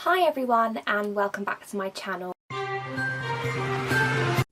Hi everyone and welcome back to my channel.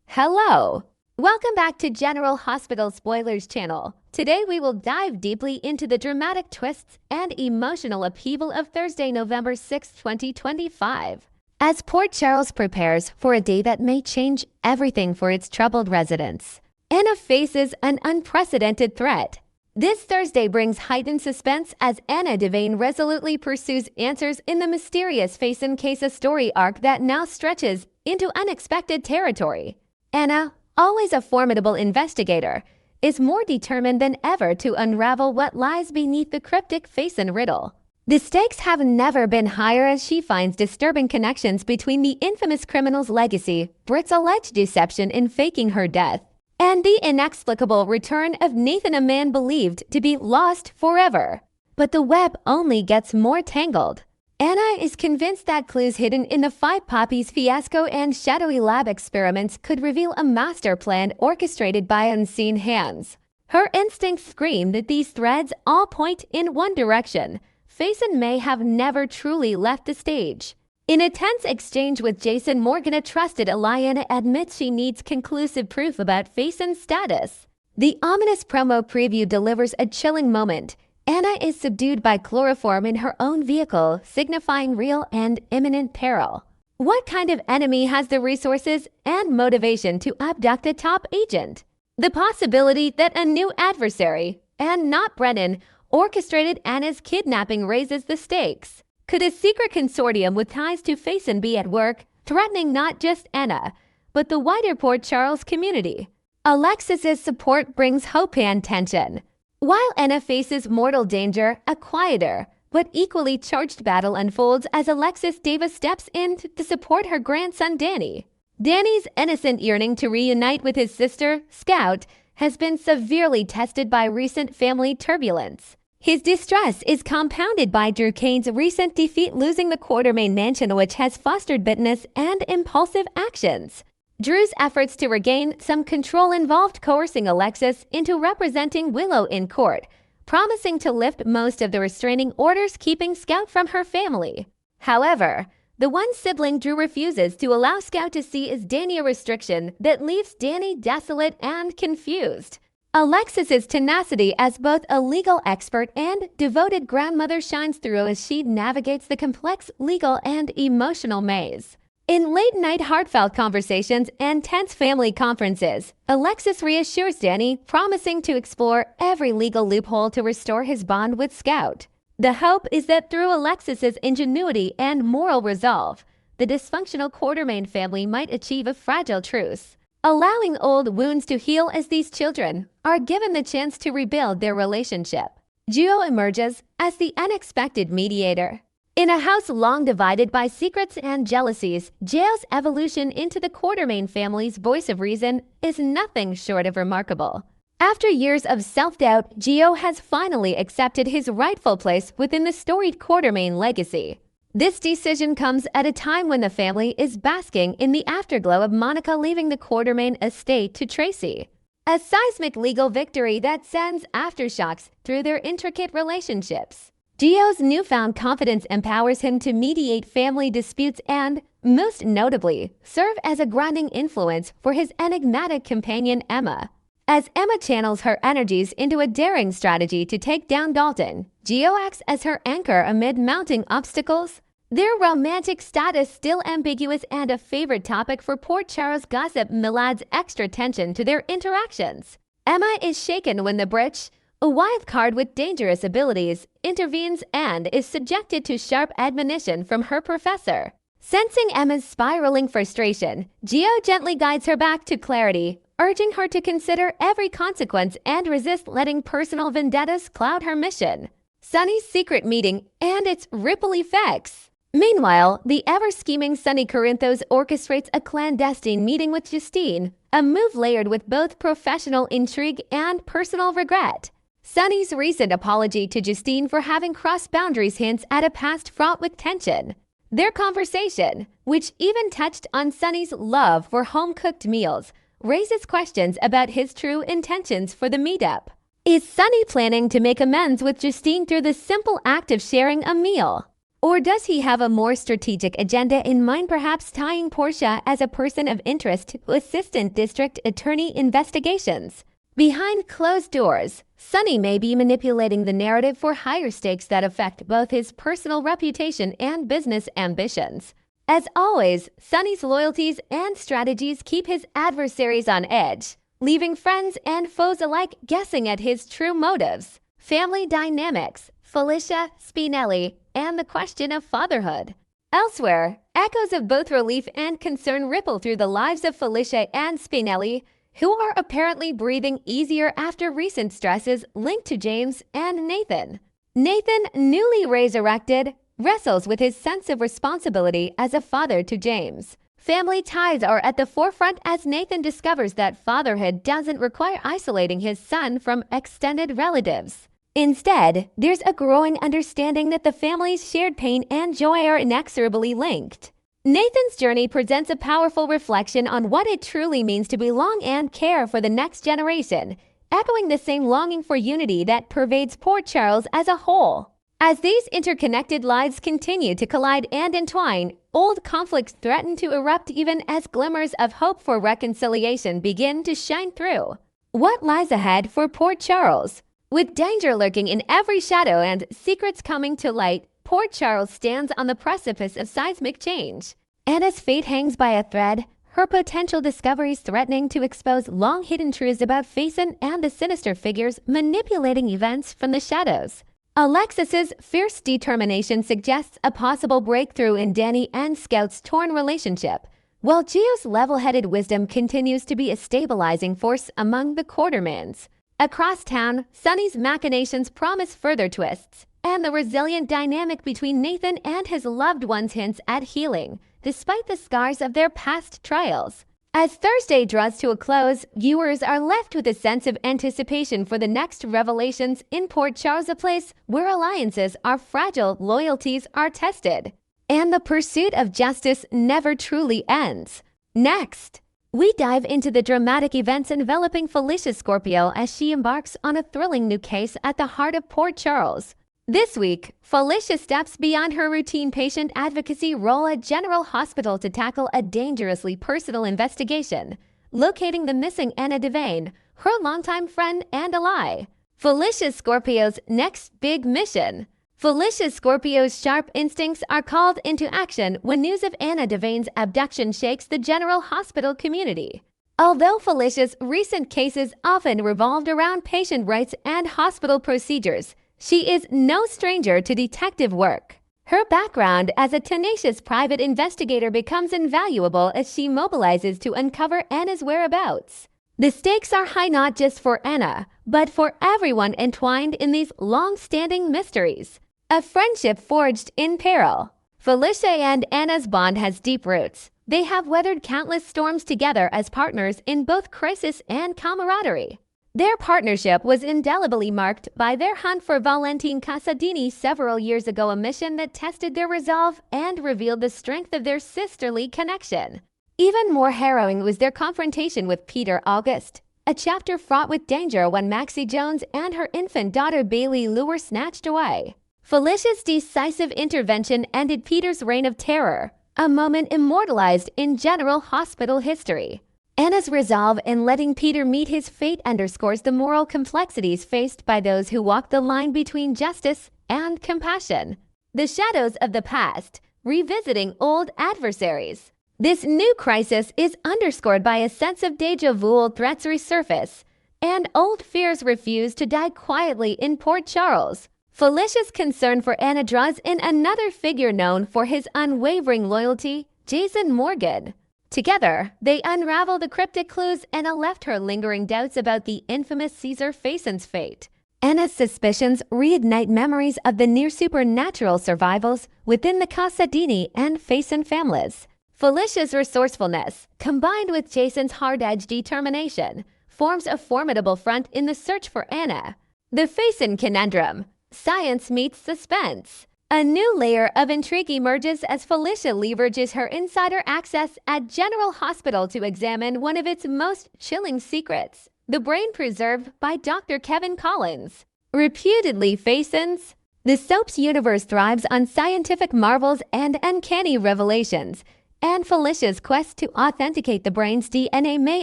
Hello! Welcome back to General Hospital Spoilers channel. Today we will dive deeply into the dramatic twists and emotional upheaval of Thursday, November 6, 2025. As Port Charles prepares for a day that may change everything for its troubled residents, Anna faces an unprecedented threat. This Thursday brings heightened suspense as Anna Devane resolutely pursues answers in the mysterious Faison case, a story arc that now stretches into unexpected territory. Anna, always a formidable investigator, is more determined than ever to unravel what lies beneath the cryptic Faison riddle. The stakes have never been higher as she finds disturbing connections between the infamous criminal's legacy, Britt's alleged deception in faking her death, and the inexplicable return of Nathan, a man believed to be lost forever. But the web only gets more tangled. Anna is convinced that clues hidden in the Five Poppies fiasco and shadowy lab experiments could reveal a master plan orchestrated by unseen hands. Her instincts scream that these threads all point in one direction. Faison may have never truly left the stage. In a tense exchange with Jason Morgan, a trusted Anna admits she needs conclusive proof about Faison's status. The ominous promo preview delivers a chilling moment. Anna is subdued by chloroform in her own vehicle, signifying real and imminent peril. What kind of enemy has the resources and motivation to abduct a top agent? The possibility that a new adversary, and not Brennan, orchestrated Anna's kidnapping raises the stakes. Could a secret consortium with ties to Faison be at work, threatening not just Anna, but the wider Port Charles community? Alexis's support brings hope and tension. While Anna faces mortal danger, a quieter but equally charged battle unfolds as Alexis Davis steps in to support her grandson Danny. Danny's innocent yearning to reunite with his sister, Scout, has been severely tested by recent family turbulence. His distress is compounded by Drew Kane's recent defeat, losing the Quartermain mansion, which has fostered bitterness and impulsive actions. Drew's efforts to regain some control involved coercing Alexis into representing Willow in court, promising to lift most of the restraining orders keeping Scout from her family. However, the one sibling Drew refuses to allow Scout to see is Danny, a restriction that leaves Danny desolate and confused. Alexis's tenacity as both a legal expert and devoted grandmother shines through as she navigates the complex legal and emotional maze. In late-night heartfelt conversations and tense family conferences, Alexis reassures Danny, promising to explore every legal loophole to restore his bond with Scout. The hope is that through Alexis's ingenuity and moral resolve, the dysfunctional Quartermain family might achieve a fragile truce, allowing old wounds to heal as these children are given the chance to rebuild their relationship. Gio emerges as the unexpected mediator. In a house long divided by secrets and jealousies, Gio's evolution into the Quartermain family's voice of reason is nothing short of remarkable. After years of self-doubt, Gio has finally accepted his rightful place within the storied Quartermain legacy. This decision comes at a time when the family is basking in the afterglow of Monica leaving the Quartermain estate to Tracy. A seismic legal victory that sends aftershocks through their intricate relationships. Gio's newfound confidence empowers him to mediate family disputes and, most notably, serve as a grounding influence for his enigmatic companion Emma. As Emma channels her energies into a daring strategy to take down Dalton, Gio acts as her anchor amid mounting obstacles. Their romantic status still ambiguous and a favorite topic for Port Charles gossip adds extra tension to their interactions. Emma is shaken when the Britch, a wild card with dangerous abilities, intervenes and is subjected to sharp admonition from her professor. Sensing Emma's spiraling frustration, Gio gently guides her back to clarity, urging her to consider every consequence and resist letting personal vendettas cloud her mission. Sunny's secret meeting and its ripple effects. Meanwhile, the ever-scheming Sunny Corinthos orchestrates a clandestine meeting with Justine, a move layered with both professional intrigue and personal regret. Sunny's recent apology to Justine for having crossed boundaries hints at a past fraught with tension. Their conversation, which even touched on Sunny's love for home-cooked meals, raises questions about his true intentions for the meetup. Is Sunny planning to make amends with Justine through the simple act of sharing a meal? Or does he have a more strategic agenda in mind, perhaps tying Portia as a person of interest to Assistant District Attorney investigations? Behind closed doors, Sonny may be manipulating the narrative for higher stakes that affect both his personal reputation and business ambitions. As always, Sonny's loyalties and strategies keep his adversaries on edge, leaving friends and foes alike guessing at his true motives. Family dynamics, Felicia, Spinelli, and the question of fatherhood. Elsewhere, echoes of both relief and concern ripple through the lives of Felicia and Spinelli, who are apparently breathing easier after recent stresses linked to James and Nathan. Nathan, newly resurrected, wrestles with his sense of responsibility as a father to James. Family ties are at the forefront as Nathan discovers that fatherhood doesn't require isolating his son from extended relatives. Instead, there's a growing understanding that the family's shared pain and joy are inexorably linked. Nathan's journey presents a powerful reflection on what it truly means to belong and care for the next generation, echoing the same longing for unity that pervades Port Charles as a whole. As these interconnected lives continue to collide and entwine, old conflicts threaten to erupt even as glimmers of hope for reconciliation begin to shine through. What lies ahead for Port Charles? With danger lurking in every shadow and secrets coming to light, Port Charles stands on the precipice of seismic change. And as fate hangs by a thread, her potential discoveries threatening to expose long-hidden truths about Faison and the sinister figures manipulating events from the shadows. Alexis's fierce determination suggests a possible breakthrough in Danny and Scout's torn relationship, while Gio's level-headed wisdom continues to be a stabilizing force among the Quartermans. Across town, Sonny's machinations promise further twists, and the resilient dynamic between Nathan and his loved ones hints at healing, despite the scars of their past trials. As Thursday draws to a close, viewers are left with a sense of anticipation for the next revelations in Port Charles, a place where alliances are fragile, loyalties are tested, and the pursuit of justice never truly ends. Next, we dive into the dramatic events enveloping Felicia Scorpio as she embarks on a thrilling new case at the heart of Port Charles. This week, Felicia steps beyond her routine patient advocacy role at General Hospital to tackle a dangerously personal investigation, locating the missing Anna Devane, her longtime friend and ally. Felicia Scorpio's next big mission. Felicia Scorpio's sharp instincts are called into action when news of Anna Devane's abduction shakes the General Hospital community. Although Felicia's recent cases often revolved around patient rights and hospital procedures, she is no stranger to detective work. Her background as a tenacious private investigator becomes invaluable as she mobilizes to uncover Anna's whereabouts. The stakes are high not just for Anna, but for everyone entwined in these long-standing mysteries. A friendship forged in peril. Felicia and Anna's bond has deep roots. They have weathered countless storms together as partners in both crisis and camaraderie. Their partnership was indelibly marked by their hunt for Valentine Casadini several years ago, a mission that tested their resolve and revealed the strength of their sisterly connection. Even more harrowing was their confrontation with Peter August, a chapter fraught with danger when Maxie Jones and her infant daughter Bailey Lou were snatched away. Felicia's decisive intervention ended Peter's reign of terror, a moment immortalized in General Hospital history. Anna's resolve in letting Peter meet his fate underscores the moral complexities faced by those who walk the line between justice and compassion. The shadows of the past, revisiting old adversaries. This new crisis is underscored by a sense of déjà vu. Old threats resurface, and old fears refuse to die quietly in Port Charles. Felicia's concern for Anna draws in another figure known for his unwavering loyalty, Jason Morgan. Together, they unravel the cryptic clues Anna left her lingering doubts about the infamous Caesar Faison's fate. Anna's suspicions reignite memories of the near-supernatural survivals within the Casadini and Faison families. Felicia's resourcefulness, combined with Jason's hard-edged determination, forms a formidable front in the search for Anna. The Faison conundrum. Science meets suspense. A new layer of intrigue emerges as Felicia leverages her insider access at General Hospital to examine one of its most chilling secrets, the brain preserved by Dr. Kevin Collins. Reputedly Faison's, The soap's universe thrives on scientific marvels and uncanny revelations, and Felicia's quest to authenticate the brain's DNA may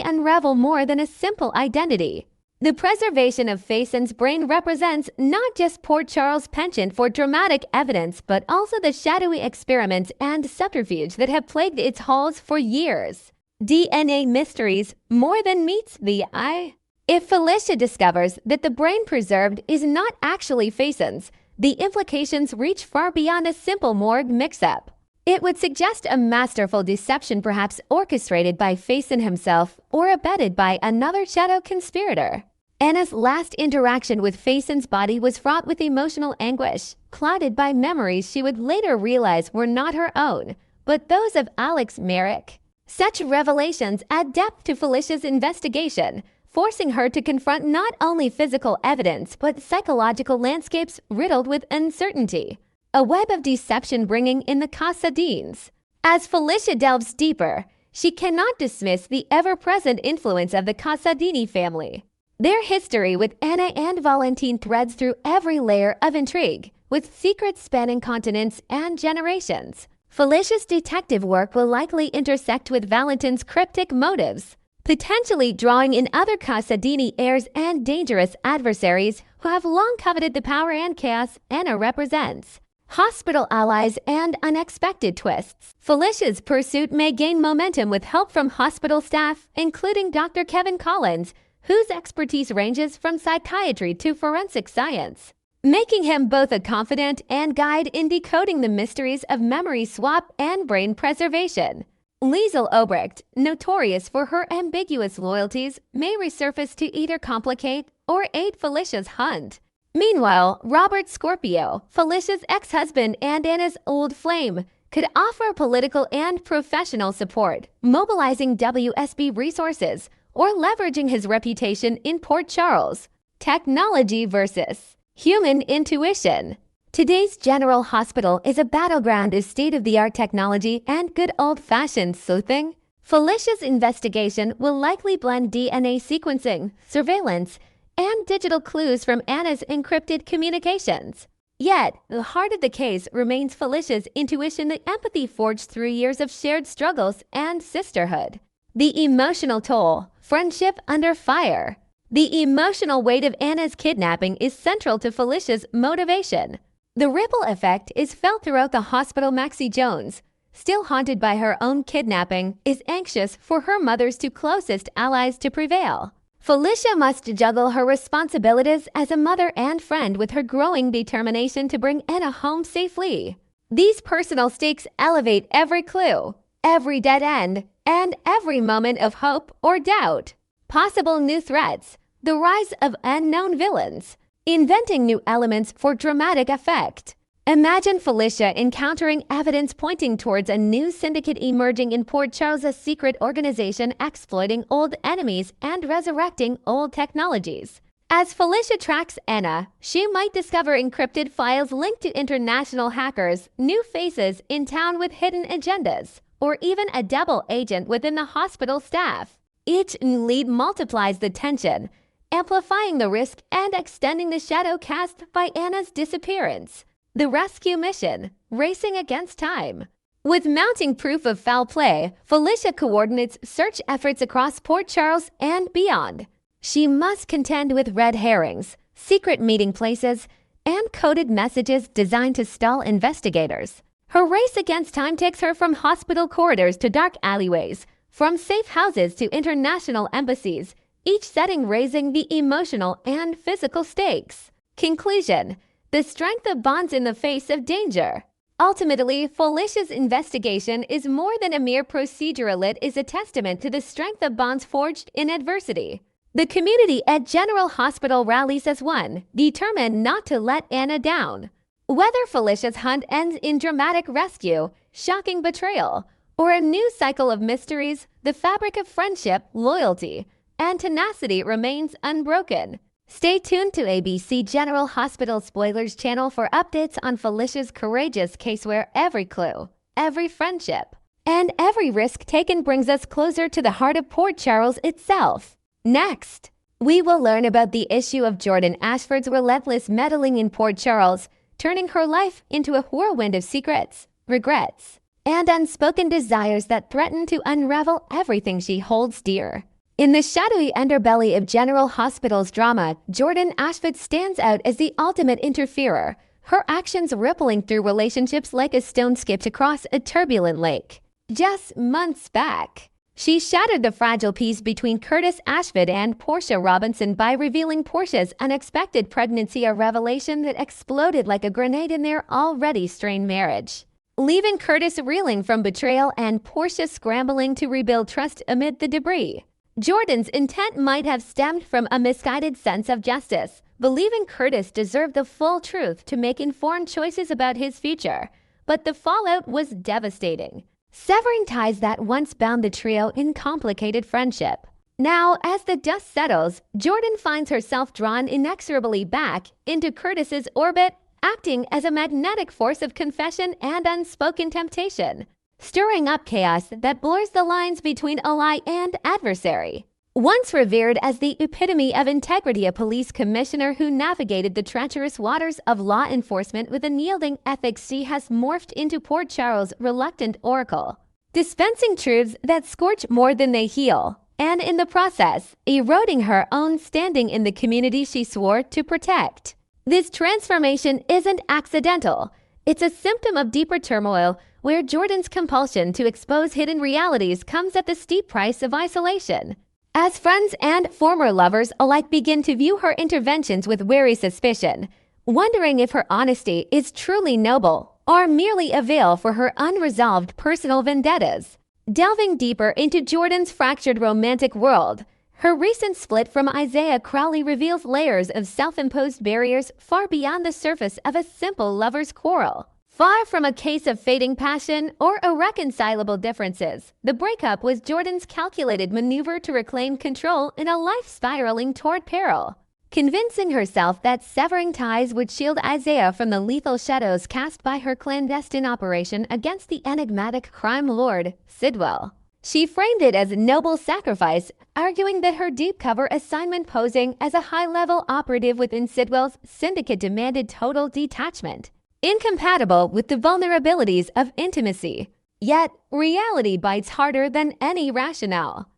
unravel more than a simple identity. The preservation of Faison's brain represents not just Port Charles' penchant for dramatic evidence, but also the shadowy experiments and subterfuge that have plagued its halls for years. DNA mysteries more than meets the eye. If Felicia discovers that the brain preserved is not actually Faison's, the implications reach far beyond a simple morgue mix-up. It would suggest a masterful deception, perhaps orchestrated by Faison himself or abetted by another shadow conspirator. Anna's last interaction with Faison's body was fraught with emotional anguish, clouded by memories she would later realize were not her own, but those of Alex Merrick. Such revelations add depth to Felicia's investigation, forcing her to confront not only physical evidence but psychological landscapes riddled with uncertainty. A web of deception bringing in the Casadines. As Felicia delves deeper, she cannot dismiss the ever-present influence of the Casadini family. Their history with Anna and Valentine threads through every layer of intrigue, with secrets spanning continents and generations. Felicia's detective work will likely intersect with Valentine's cryptic motives, potentially drawing in other Casadini heirs and dangerous adversaries who have long coveted the power and chaos Anna represents. Hospital allies and unexpected twists. Felicia's pursuit may gain momentum with help from hospital staff, including Dr. Kevin Collins, whose expertise ranges from psychiatry to forensic science, making him both a confidant and guide in decoding the mysteries of memory swap and brain preservation. Liesl Obrecht, notorious for her ambiguous loyalties, may resurface to either complicate or aid Felicia's hunt. Meanwhile, Robert Scorpio, Felicia's ex-husband and Anna's old flame, could offer political and professional support, mobilizing WSB resources or leveraging his reputation in Port Charles. Technology versus human intuition. Today's General Hospital is a battleground of state-of-the-art technology and good old-fashioned sleuthing. Felicia's investigation will likely blend DNA sequencing, surveillance, and digital clues from Anna's encrypted communications. Yet, the heart of the case remains Felicia's intuition, the empathy forged through years of shared struggles and sisterhood. The emotional toll, friendship under fire. The emotional weight of Anna's kidnapping is central to Felicia's motivation. The ripple effect is felt throughout the hospital. Maxie Jones, still haunted by her own kidnapping, is anxious for her mother's two closest allies to prevail. Felicia must juggle her responsibilities as a mother and friend with her growing determination to bring Anna home safely. These personal stakes elevate every clue, every dead end, and every moment of hope or doubt. Possible new threats, the rise of unknown villains, inventing new elements for dramatic effect. Imagine Felicia encountering evidence pointing towards a new syndicate emerging in Port Charles, a secret organization exploiting old enemies and resurrecting old technologies. As Felicia tracks Anna, she might discover encrypted files linked to international hackers, new faces in town with hidden agendas, or even a double agent within the hospital staff. Each new lead multiplies the tension, amplifying the risk and extending the shadow cast by Anna's disappearance. The rescue mission, racing against time. With mounting proof of foul play, Felicia coordinates search efforts across Port Charles and beyond. She must contend with red herrings, secret meeting places, and coded messages designed to stall investigators. Her race against time takes her from hospital corridors to dark alleyways, from safe houses to international embassies, each setting raising the emotional and physical stakes. Conclusion: the strength of bonds in the face of danger. Ultimately, Felicia's investigation is more than a mere procedural. It is a testament to the strength of bonds forged in adversity. The community at General Hospital rallies as one, determined not to let Anna down. Whether Felicia's hunt ends in dramatic rescue, shocking betrayal, or a new cycle of mysteries, the fabric of friendship, loyalty, and tenacity remains unbroken. Stay tuned to ABC General Hospital Spoilers channel for updates on Felicia's courageous case, where every clue, every friendship, and every risk taken brings us closer to the heart of Port Charles itself. Next, we will learn about the issue of Jordan Ashford's relentless meddling in Port Charles, turning her life into a whirlwind of secrets, regrets, and unspoken desires that threaten to unravel everything she holds dear. In the shadowy underbelly of General Hospital's drama, Jordan Ashford stands out as the ultimate interferer, her actions rippling through relationships like a stone skipped across a turbulent lake. Just months back, she shattered the fragile peace between Curtis Ashford and Portia Robinson by revealing Portia's unexpected pregnancy, a revelation that exploded like a grenade in their already strained marriage, leaving Curtis reeling from betrayal and Portia scrambling to rebuild trust amid the debris. Jordan's intent might have stemmed from a misguided sense of justice, believing Curtis deserved the full truth to make informed choices about his future, but the fallout was devastating, severing ties that once bound the trio in complicated friendship. Now, as the dust settles, Jordan finds herself drawn inexorably back into Curtis's orbit, acting as a magnetic force of confession and unspoken temptation, stirring up chaos that blurs the lines between ally and adversary. Once revered as the epitome of integrity, a police commissioner who navigated the treacherous waters of law enforcement with unyielding ethics, she has morphed into Port Charles' reluctant oracle, dispensing truths that scorch more than they heal, and in the process, eroding her own standing in the community she swore to protect. This transformation isn't accidental. It's a symptom of deeper turmoil, where Jordan's compulsion to expose hidden realities comes at the steep price of isolation. As friends and former lovers alike begin to view her interventions with wary suspicion, wondering if her honesty is truly noble or merely a veil for her unresolved personal vendettas. Delving deeper into Jordan's fractured romantic world, her recent split from Isaiah Crowley reveals layers of self-imposed barriers far beyond the surface of a simple lover's quarrel. Far from a case of fading passion or irreconcilable differences, the breakup was Jordan's calculated maneuver to reclaim control in a life spiraling toward peril, convincing herself that severing ties would shield Isaiah from the lethal shadows cast by her clandestine operation against the enigmatic crime lord, Sidwell. She framed it as a noble sacrifice, arguing that her deep cover assignment posing as a high-level operative within Sidwell's syndicate demanded total detachment, incompatible with the vulnerabilities of intimacy. Yet, reality bites harder than any rationale.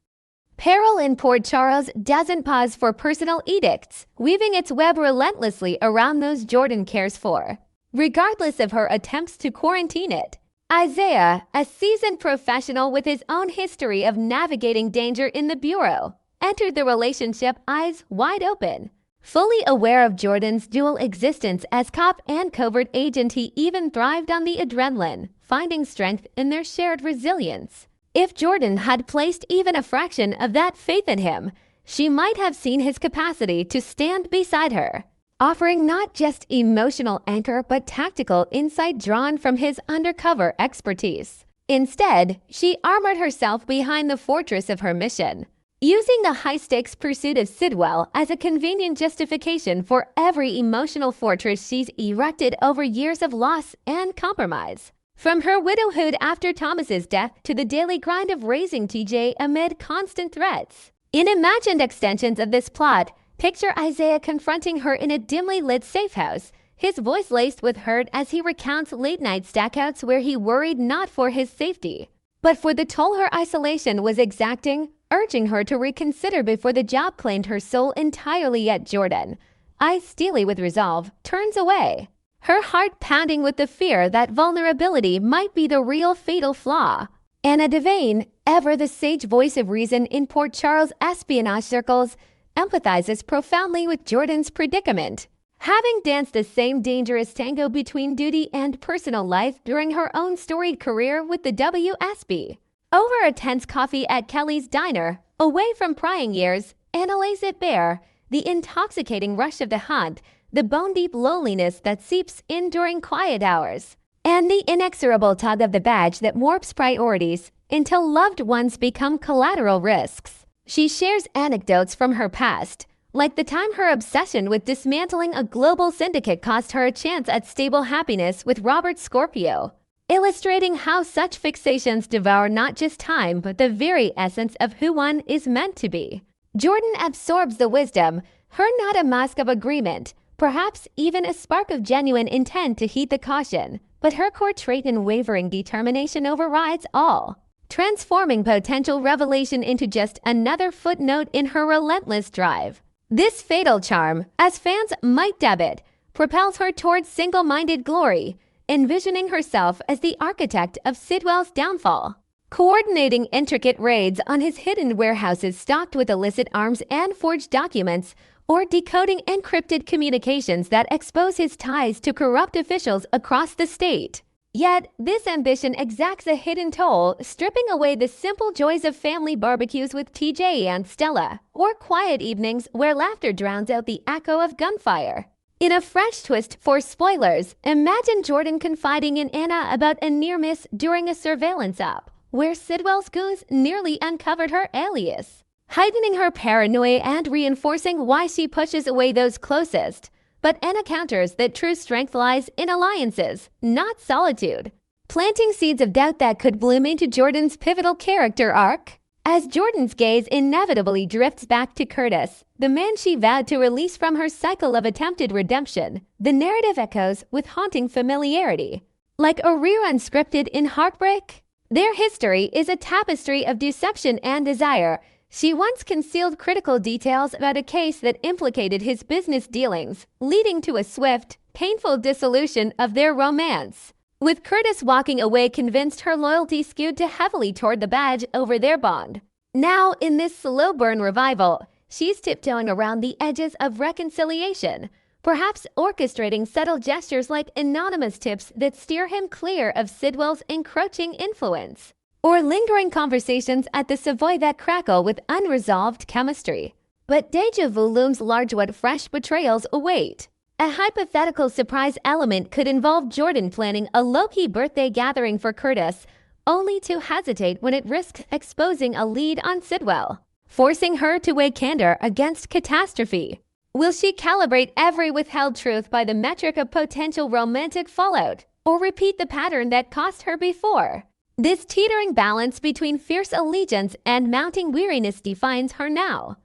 Peril in Port Charles doesn't pause for personal edicts, weaving its web relentlessly around those Jordan cares for, regardless of her attempts to quarantine it. Isaiah, a seasoned professional with his own history of navigating danger in the Bureau, entered the relationship eyes wide open. Fully aware of Jordan's dual existence as cop and covert agent, he even thrived on the adrenaline, finding strength in their shared resilience. If Jordan had placed even a fraction of that faith in him, she might have seen his capacity to stand beside her, offering not just emotional anchor but tactical insight drawn from his undercover expertise. Instead, she armored herself behind the fortress of her mission, using the high-stakes pursuit of Sidwell as a convenient justification for every emotional fortress she's erected over years of loss and compromise. From her widowhood after Thomas's death to the daily grind of raising TJ amid constant threats. In imagined extensions of this plot, picture Isaiah confronting her in a dimly lit safe house, his voice laced with hurt as he recounts late-night stackouts where he worried not for his safety, but for the toll her isolation was exacting, urging her to reconsider before the job claimed her soul entirely. Yet Jordan, eyes steely with resolve, turns away, her heart pounding with the fear that vulnerability might be the real fatal flaw. Anna Devane, ever the sage voice of reason in Port Charles espionage circles, empathizes profoundly with Jordan's predicament. Having danced the same dangerous tango between duty and personal life during her own storied career with the WSB. Over a tense coffee at Kelly's Diner, away from prying ears, Anna lays it bare, the intoxicating rush of the hunt, the bone-deep loneliness that seeps in during quiet hours, and the inexorable tug of the badge that warps priorities until loved ones become collateral risks. She shares anecdotes from her past, like the time her obsession with dismantling a global syndicate cost her a chance at stable happiness with Robert Scorpio, illustrating how such fixations devour not just time but the very essence of who one is meant to be. Jordan absorbs the wisdom, her not a mask of agreement, perhaps even a spark of genuine intent to heed the caution, but her core trait and wavering determination overrides all, transforming potential revelation into just another footnote in her relentless drive. This fatal charm, as fans might dub it, propels her towards single-minded glory, envisioning herself as the architect of Sidwell's downfall. Coordinating intricate raids on his hidden warehouses stocked with illicit arms and forged documents, or decoding encrypted communications that expose his ties to corrupt officials across the state. Yet, this ambition exacts a hidden toll, stripping away the simple joys of family barbecues with TJ and Stella, or quiet evenings where laughter drowns out the echo of gunfire. In a fresh twist for spoilers, imagine Jordan confiding in Anna about a near miss during a surveillance op, where Sidwell's goons nearly uncovered her alias, heightening her paranoia and reinforcing why she pushes away those closest. But Anna counters that true strength lies in alliances, not solitude, planting seeds of doubt that could bloom into Jordan's pivotal character arc. As Jordan's gaze inevitably drifts back to Curtis, the man she vowed to release from her cycle of attempted redemption, the narrative echoes with haunting familiarity. Like a rerun scripted in Heartbreak, their history is a tapestry of deception and desire. She once concealed critical details about a case that implicated his business dealings, leading to a swift, painful dissolution of their romance. With Curtis walking away convinced her loyalty skewed too heavily toward the badge over their bond. Now, in this slow burn revival, she's tiptoeing around the edges of reconciliation, perhaps orchestrating subtle gestures like anonymous tips that steer him clear of Sidwell's encroaching influence, or lingering conversations at the Savoy that crackle with unresolved chemistry. But deja vu looms large. What fresh betrayals await? A hypothetical surprise element could involve Jordan planning a low-key birthday gathering for Curtis, only to hesitate when it risks exposing a lead on Sidwell, forcing her to weigh candor against catastrophe. Will she calibrate every withheld truth by the metric of potential romantic fallout, or repeat the pattern that cost her before? This teetering balance between fierce allegiance and mounting weariness defines her now.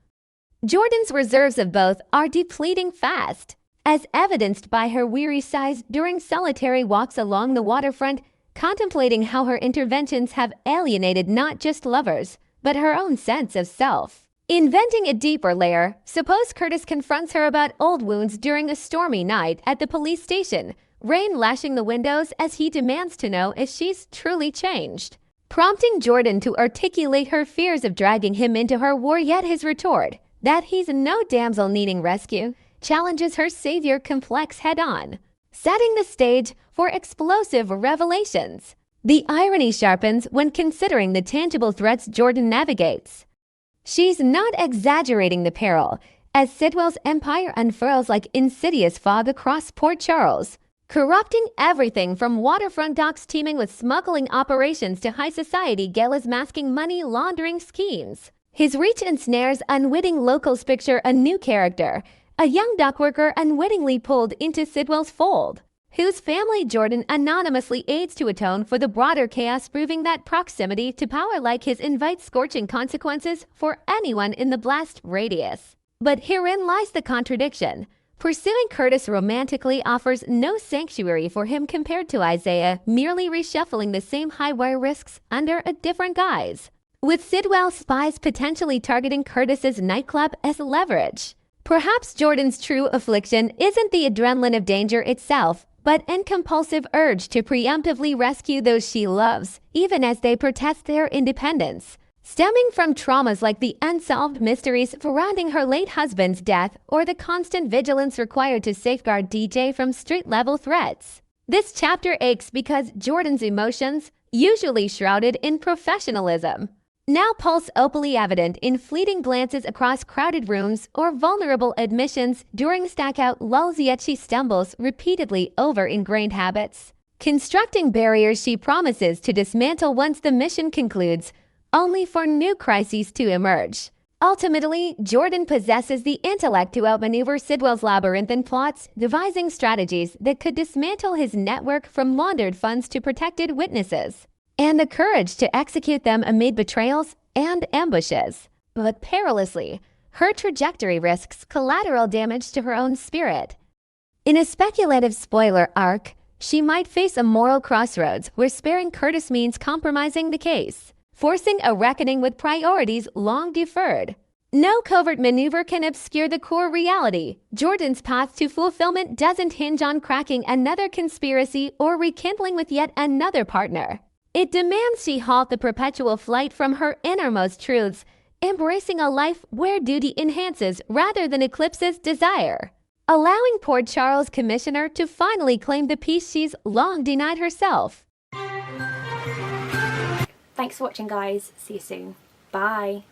Jordan's reserves of both are depleting fast, as evidenced by her weary sighs during solitary walks along the waterfront, contemplating how her interventions have alienated not just lovers, but her own sense of self. Inventing a deeper layer, suppose Curtis confronts her about old wounds during a stormy night at the police station, rain lashing the windows as he demands to know if she's truly changed, prompting Jordan to articulate her fears of dragging him into her war. Yet his retort, that he's no damsel needing rescue, challenges her savior complex head-on, setting the stage for explosive revelations. The irony sharpens when considering the tangible threats Jordan navigates. She's not exaggerating the peril, as Sidwell's empire unfurls like insidious fog across Port Charles, corrupting everything from waterfront docks teeming with smuggling operations to high society galas masking money laundering schemes. His reach ensnares unwitting locals. Picture a new character, a young dockworker unwittingly pulled into Sidwell's fold, whose family Jordan anonymously aids to atone for the broader chaos, proving that proximity to power like his invites scorching consequences for anyone in the blast radius. But herein lies the contradiction. Pursuing Curtis romantically offers no sanctuary for him compared to Isaiah, merely reshuffling the same high-wire risks under a different guise, with Sidwell's spies potentially targeting Curtis's nightclub as leverage. Perhaps Jordan's true affliction isn't the adrenaline of danger itself, but an compulsive urge to preemptively rescue those she loves, even as they protest their independence, stemming from traumas like the unsolved mysteries surrounding her late husband's death or the constant vigilance required to safeguard DJ from street-level threats. This chapter aches because Jordan's emotions, usually shrouded in professionalism, now pulse opally evident in fleeting glances across crowded rooms or vulnerable admissions during stackout lulls. Yet she stumbles repeatedly over ingrained habits, constructing barriers she promises to dismantle once the mission concludes, only for new crises to emerge. Ultimately, Jordan possesses the intellect to outmaneuver Sidwell's labyrinthine plots, devising strategies that could dismantle his network from laundered funds to protected witnesses, and the courage to execute them amid betrayals and ambushes. But perilously, her trajectory risks collateral damage to her own spirit. In a speculative spoiler arc, she might face a moral crossroads where sparing Curtis means compromising the case, forcing a reckoning with priorities long deferred. No covert maneuver can obscure the core reality. Jordan's path to fulfillment doesn't hinge on cracking another conspiracy or rekindling with yet another partner. It demands she halt the perpetual flight from her innermost truths, embracing a life where duty enhances rather than eclipses desire, allowing Port Charles Commissioner to finally claim the peace she's long denied herself. Thanks for watching, guys. See you soon. Bye.